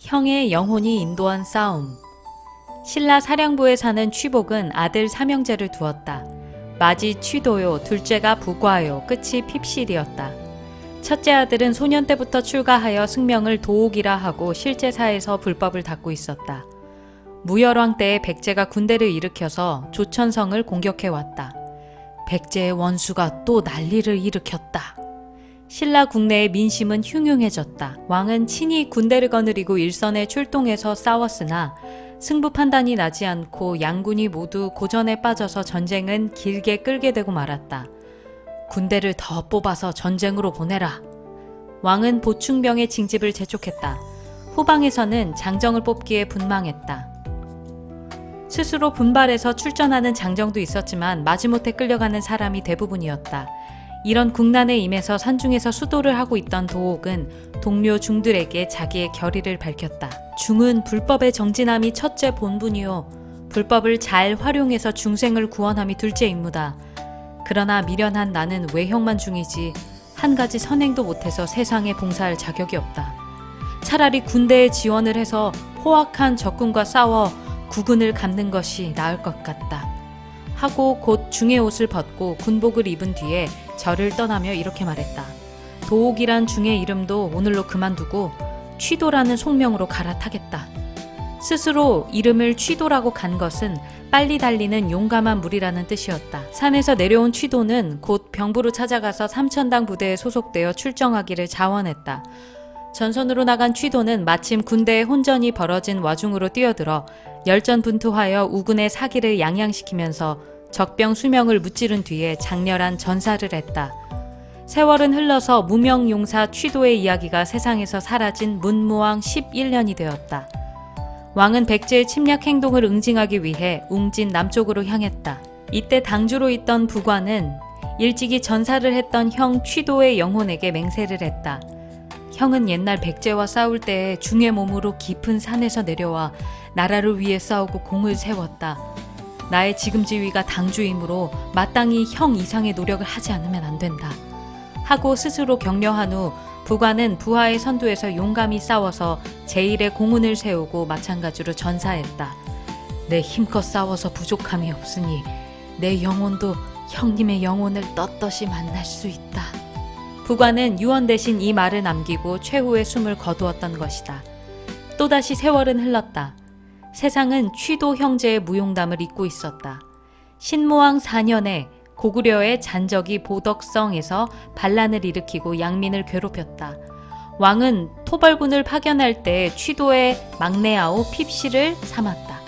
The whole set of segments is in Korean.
형의 영혼이 인도한 싸움. 신라 사령부에 사는 취복은 아들 삼형제를 두었다. 마지 취도요, 둘째가 부과요, 끝이 핍실이었다. 첫째 아들은 소년 때부터 출가하여 승명을 도옥이라 하고 실제사에서 불법을 닦고 있었다. 무열왕 때에 백제가 군대를 일으켜서 조천성을 공격해왔다. 백제의 원수가 또 난리를 일으켰다. 신라 국내의 민심은 흉흉해졌다. 왕은 친히 군대를 거느리고 일선에 출동해서 싸웠으나 승부 판단이 나지 않고 양군이 모두 고전에 빠져서 전쟁은 길게 끌게 되고 말았다. 군대를 더 뽑아서 전쟁으로 보내라. 왕은 보충병의 징집을 재촉했다. 후방에서는 장정을 뽑기에 분망했다. 스스로 분발해서 출전하는 장정도 있었지만 마지못해 끌려가는 사람이 대부분이었다. 이런 국난에 임해서 산중에서 수도를 하고 있던 도옥은 동료 중들에게 자기의 결의를 밝혔다. 중은 불법의 정진함이 첫째 본분이요, 불법을 잘 활용해서 중생을 구원함이 둘째 임무다. 그러나 미련한 나는 외형만 중이지 한 가지 선행도 못해서 세상에 봉사할 자격이 없다. 차라리 군대에 지원을 해서 포악한 적군과 싸워 국군을 갚는 것이 나을 것 같다. 하고 곧 중의 옷을 벗고 군복을 입은 뒤에 절을 떠나며 이렇게 말했다. 도옥이란 중의 이름도 오늘로 그만두고 취도라는 속명으로 갈아타겠다. 스스로 이름을 취도라고 간 것은 빨리 달리는 용감한 무리라는 뜻이었다. 산에서 내려온 취도는 곧 병부로 찾아가서 삼천당 부대에 소속되어 출정하기를 자원했다. 전선으로 나간 취도는 마침 군대의 혼전이 벌어진 와중으로 뛰어들어 열전분투하여 우군의 사기를 양양시키면서 적병 수명을 무찌른 뒤에 장렬한 전사를 했다. 세월은 흘러서 무명용사 취도의 이야기가 세상에서 사라진 문무왕 11년이 되었다. 왕은 백제의 침략 행동을 응징하기 위해 웅진 남쪽으로 향했다. 이때 당주로 있던 부관은 일찍이 전사를 했던 형 취도의 영혼에게 맹세를 했다. 형은 옛날 백제와 싸울 때 중의 몸으로 깊은 산에서 내려와 나라를 위해 싸우고 공을 세웠다. 나의 지금 지위가 당주이므로 마땅히 형 이상의 노력을 하지 않으면 안 된다. 하고 스스로 격려한 후 부관은 부하의 선두에서 용감히 싸워서 제1의 공훈을 세우고 마찬가지로 전사했다. 내 힘껏 싸워서 부족함이 없으니 내 영혼도 형님의 영혼을 떳떳이 만날 수 있다. 부관은 유언 대신 이 말을 남기고 최후의 숨을 거두었던 것이다. 또다시 세월은 흘렀다. 세상은 취도 형제의 무용담을 잊고 있었다. 신무왕 4년에 고구려의 잔적이 보덕성에서 반란을 일으키고 양민을 괴롭혔다. 왕은 토벌군을 파견할 때 취도의 막내 아우 핍실을 삼았다.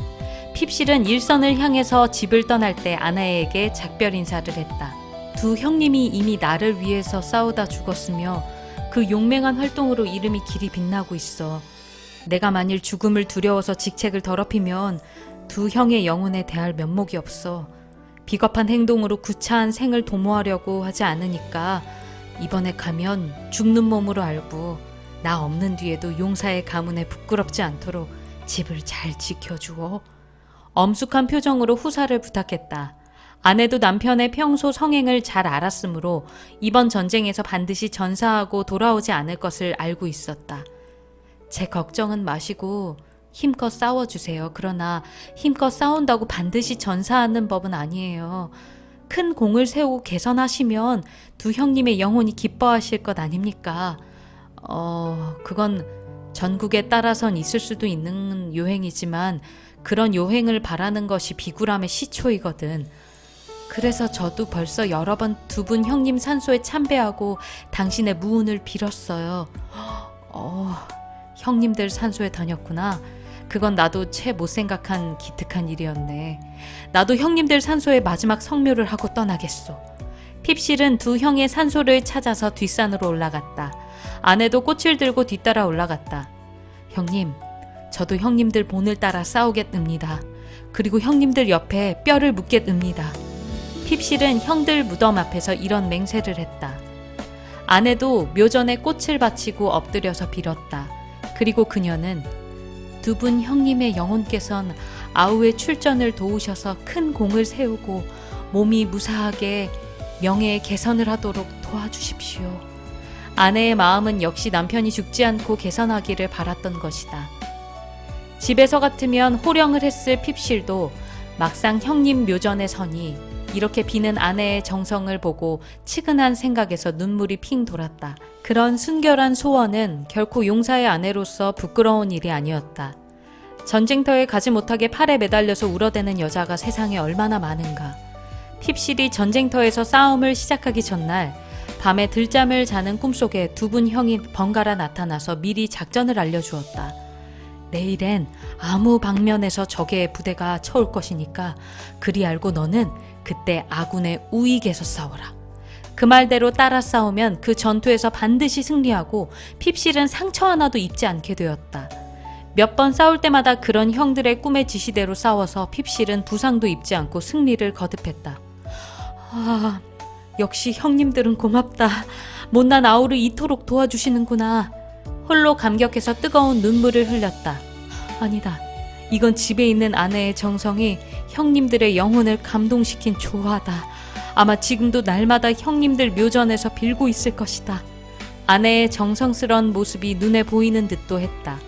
핍실은 일선을 향해서 집을 떠날 때 아내에게 작별 인사를 했다. 두 형님이 이미 나를 위해서 싸우다 죽었으며 그 용맹한 활동으로 이름이 길이 빛나고 있어. 내가 만일 죽음을 두려워서 직책을 더럽히면 두 형의 영혼에 대할 면목이 없어. 비겁한 행동으로 구차한 생을 도모하려고 하지 않으니까 이번에 가면 죽는 몸으로 알고 나 없는 뒤에도 용사의 가문에 부끄럽지 않도록 집을 잘 지켜주어. 엄숙한 표정으로 후사를 부탁했다. 아내도 남편의 평소 성행을 잘 알았으므로 이번 전쟁에서 반드시 전사하고 돌아오지 않을 것을 알고 있었다. 제 걱정은 마시고 힘껏 싸워주세요. 그러나 힘껏 싸운다고 반드시 전사하는 법은 아니에요. 큰 공을 세우고 개선하시면 두 형님의 영혼이 기뻐하실 것 아닙니까? 그건 전국에 따라선 있을 수도 있는 요행이지만 그런 요행을 바라는 것이 비굴함의 시초이거든. 그래서 저도 벌써 여러 번 두 분 형님 산소에 참배하고 당신의 무운을 빌었어요. 형님들 산소에 다녔구나. 그건 나도 채 못 생각한 기특한 일이었네. 나도 형님들 산소에 마지막 성묘를 하고 떠나겠소. 핍실은 두 형의 산소를 찾아서 뒷산으로 올라갔다. 아내도 꽃을 들고 뒤따라 올라갔다. 형님, 저도 형님들 본을 따라 싸우겠습니다. 그리고 형님들 옆에 뼈를 묻겠습니다. 핍실은 형들 무덤 앞에서 이런 맹세를 했다. 아내도 묘전에 꽃을 바치고 엎드려서 빌었다. 그리고 그녀는 두 분 형님의 영혼께선 아우의 출전을 도우셔서 큰 공을 세우고 몸이 무사하게 명예의 개선을 하도록 도와주십시오. 아내의 마음은 역시 남편이 죽지 않고 개선하기를 바랐던 것이다. 집에서 같으면 호령을 했을 핍실도 막상 형님 묘전에 서니 이렇게 비는 아내의 정성을 보고 치근한 생각에서 눈물이 핑 돌았다. 그런 순결한 소원은 결코 용사의 아내로서 부끄러운 일이 아니었다. 전쟁터에 가지 못하게 팔에 매달려서 울어대는 여자가 세상에 얼마나 많은가. 핍실이 전쟁터에서 싸움을 시작하기 전날 밤에 들잠을 자는 꿈속에 두 분 형이 번갈아 나타나서 미리 작전을 알려주었다. 내일엔 아무 방면에서 적의 부대가 쳐올 것이니까 그리 알고 너는 그때 아군의 우익에서 싸워라. 그 말대로 따라 싸우면 그 전투에서 반드시 승리하고 핍실은 상처 하나도 입지 않게 되었다. 몇 번 싸울 때마다 그런 형들의 꿈의 지시대로 싸워서 핍실은 부상도 입지 않고 승리를 거듭했다. 아, 역시 형님들은 고맙다. 못난 아우를 이토록 도와주시는구나. 홀로 감격해서 뜨거운 눈물을 흘렸다. 아니다. 이건 집에 있는 아내의 정성이 형님들의 영혼을 감동시킨 조화다. 아마 지금도 날마다 형님들 묘전에서 빌고 있을 것이다. 아내의 정성스러운 모습이 눈에 보이는 듯도 했다.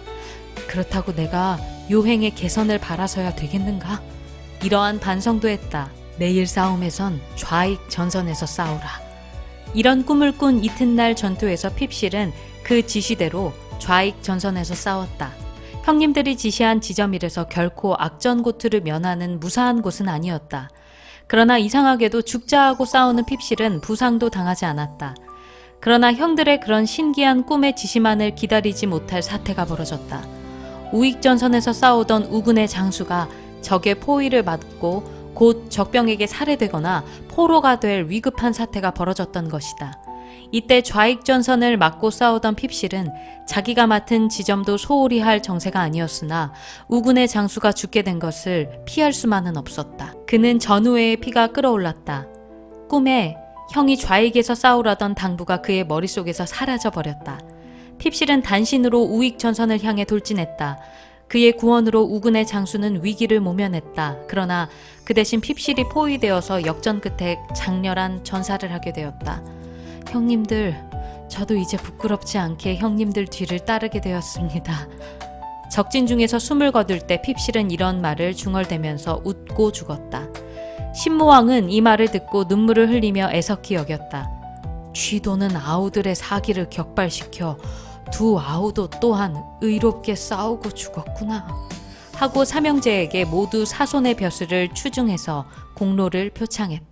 그렇다고 내가 요행의 개선을 바라서야 되겠는가? 이러한 반성도 했다. 내일 싸움에선 좌익 전선에서 싸우라. 이런 꿈을 꾼 이튿날 전투에서 핍실은 그 지시대로 좌익 전선에서 싸웠다. 형님들이 지시한 지점이라서 결코 악전고투를 면하는 무사한 곳은 아니었다. 그러나 이상하게도 죽자하고 싸우는 핍실은 부상도 당하지 않았다. 그러나 형들의 그런 신기한 꿈의 지시만을 기다리지 못할 사태가 벌어졌다. 우익전선에서 싸우던 우군의 장수가 적의 포위를 맞고 곧 적병에게 살해되거나 포로가 될 위급한 사태가 벌어졌던 것이다. 이때 좌익전선을 막고 싸우던 핍실은 자기가 맡은 지점도 소홀히 할 정세가 아니었으나 우군의 장수가 죽게 된 것을 피할 수만은 없었다. 그는 전우회의 피가 끓어올랐다. 꿈에 형이 좌익에서 싸우라던 당부가 그의 머릿속에서 사라져버렸다. 핍실은 단신으로 우익전선을 향해 돌진했다. 그의 구원으로 우군의 장수는 위기를 모면했다. 그러나 그 대신 핍실이 포위되어서 역전 끝에 장렬한 전사를 하게 되었다. 형님들, 저도 이제 부끄럽지 않게 형님들 뒤를 따르게 되었습니다. 적진 중에서 숨을 거둘 때 핍실은 이런 말을 중얼대면서 웃고 죽었다. 신모왕은 이 말을 듣고 눈물을 흘리며 애석히 여겼다. 취도는 아우들의 사기를 격발시켜 두 아우도 또한 의롭게 싸우고 죽었구나 하고 삼형제에게 모두 사손의 벼슬을 추증해서 공로를 표창했다.